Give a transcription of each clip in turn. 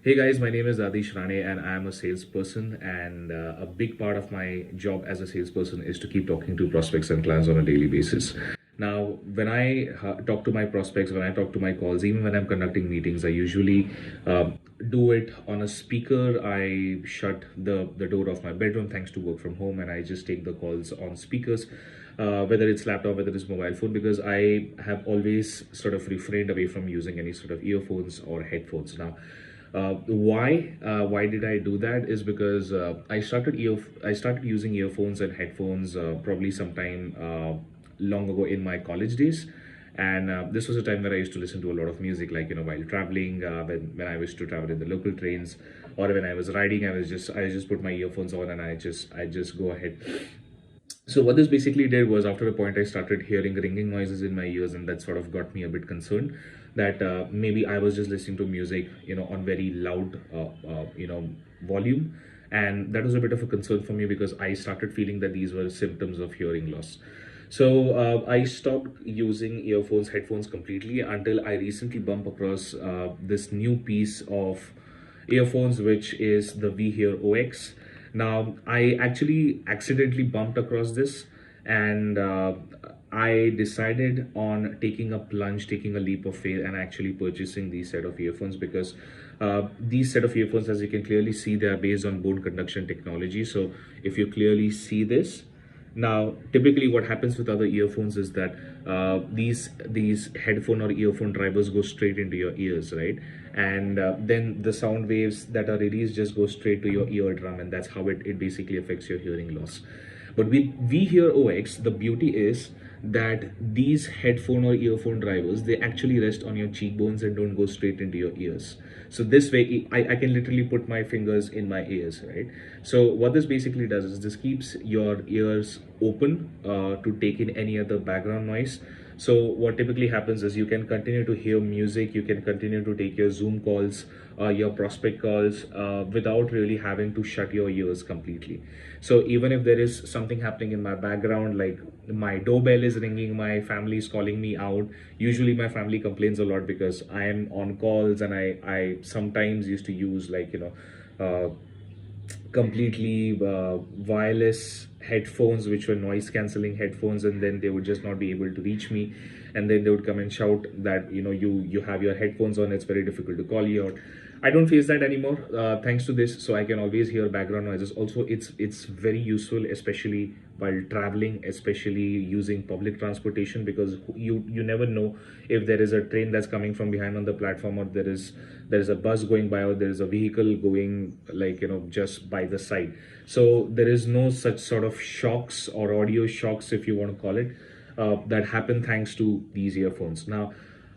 Hey guys, my name is Adhish Rane and I am a salesperson. And a big part of my job as a salesperson is to keep talking to prospects and clients on a daily basis. Now, when I talk to my prospects, when I talk to my calls, even when I'm conducting meetings, I usually do it on a speaker. I shut the door of my bedroom thanks to work from home, and I just take the calls on speakers. Whether it's laptop, whether it's mobile phone, because I have always sort of refrained away from using any sort of earphones or headphones. Now, why did I do that is because I started using earphones and headphones probably sometime long ago in my college days. And this was a time where I used to listen to a lot of music, like while traveling, when I used to travel in the local trains, or when I was riding. I just put my earphones on and I just go ahead. So what this basically did was, after a point, I started hearing ringing noises in my ears, and that sort of got me a bit concerned that maybe I was just listening to music, on very loud, volume, and that was a bit of a concern for me because I started feeling that these were symptoms of hearing loss. So I stopped using earphones, headphones completely until I recently bumped across this new piece of earphones, which is the WeHear OX. Now, I actually accidentally bumped across this, and I decided on taking a plunge, taking a leap of faith, and actually purchasing these set of earphones because these set of earphones, as you can clearly see, they are based on bone conduction technology. So, if you clearly see this, now, typically, what happens with other earphones is that these headphone or earphone drivers go straight into your ears, right? And then the sound waves that are released just go straight to your eardrum, and that's how it basically affects your hearing loss. But with WeHear OX, the beauty is that these headphone or earphone drivers, they actually rest on your cheekbones and don't go straight into your ears. So this way, I can literally put my fingers in my ears, right? So what this basically does is this keeps your ears open to take in any other background noise. So what typically happens is you can continue to hear music, you can continue to take your Zoom calls, your prospect calls without really having to shut your ears completely. So even if there is something happening in my background, like my doorbell is ringing, my family is calling me out. Usually my family complains a lot because I am on calls, and I sometimes used to use, like, completely wireless headphones, which were noise cancelling headphones, and then they would just not be able to reach me, and then they would come and shout that you have your headphones on, it's very difficult to call you out. I don't face that anymore, thanks to this, so I can always hear background noises. Also, it's very useful, especially while traveling, especially using public transportation, because you never know if there is a train that's coming from behind on the platform, or there is a bus going by, or there is a vehicle going, like, just by the side. So there is no such sort of shocks or audio shocks, if you want to call it, that happen thanks to these earphones. Now,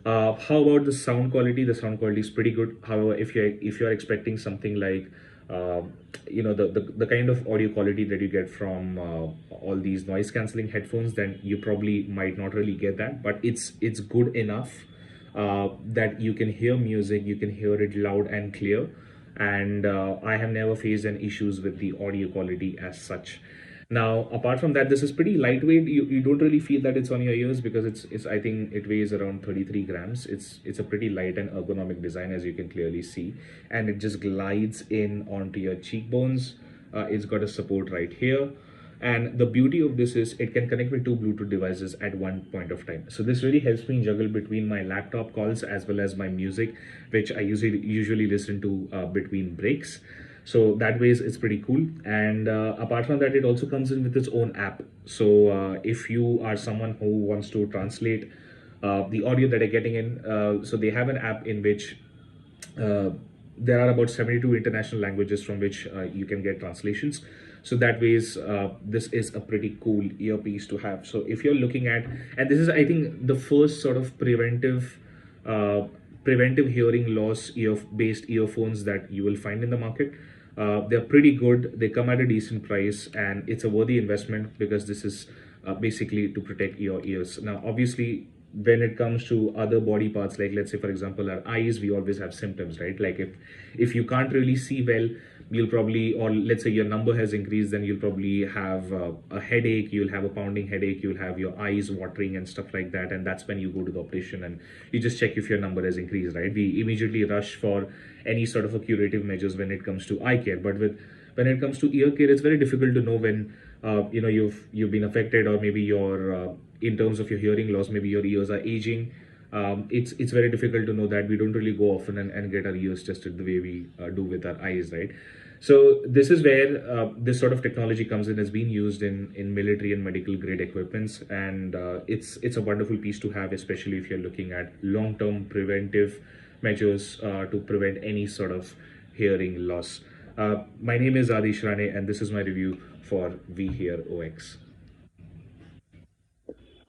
how about the sound quality? The sound quality is pretty good. However, if you're expecting something like the kind of audio quality that you get from all these noise cancelling headphones, then you probably might not really get that. But it's good enough that you can hear music, you can hear it loud and clear, and I have never faced any issues with the audio quality as such. Now, apart from that, this is pretty lightweight. You don't really feel that it's on your ears because it's I think it weighs around 33 grams. It's a pretty light and ergonomic design, as you can clearly see, and it just glides in onto your cheekbones. It's got a support right here. And the beauty of this is it can connect with two Bluetooth devices at one point of time. So this really helps me juggle between my laptop calls as well as my music, which I usually listen to between breaks. So that way it's pretty cool. And apart from that, it also comes in with its own app. So if you are someone who wants to translate the audio that are getting in, so they have an app in which uh, there are about 72 international languages from which you can get translations. So that ways, this is a pretty cool earpiece to have. So if you're looking at, and this is, I think, the first sort of uh, preventive hearing loss based earphones that you will find in the market. They're pretty good, they come at a decent price, and it's a worthy investment because this is basically to protect your ears. Now, obviously, when it comes to other body parts, like, let's say, for example, our eyes, we always have symptoms, right? Like, if you can't really see well, you'll probably, or let's say your number has increased, then you'll probably have a headache, you'll have a pounding headache, you'll have your eyes watering and stuff like that. And that's when you go to the optician and you just check if your number has increased, right? We immediately rush for any sort of a curative measures when it comes to eye care. But when it comes to ear care, it's very difficult to know when you've been affected, or maybe your in terms of your hearing loss, maybe your ears are aging. It's very difficult to know that. We don't really go often and get our ears tested the way we do with our eyes, right? So this is where this sort of technology comes in. Has been used in military and medical grade equipments, and it's a wonderful piece to have, especially if you're looking at long term preventive measures to prevent any sort of hearing loss. My name is Adhish Rane, and this is my review for WeHear OX.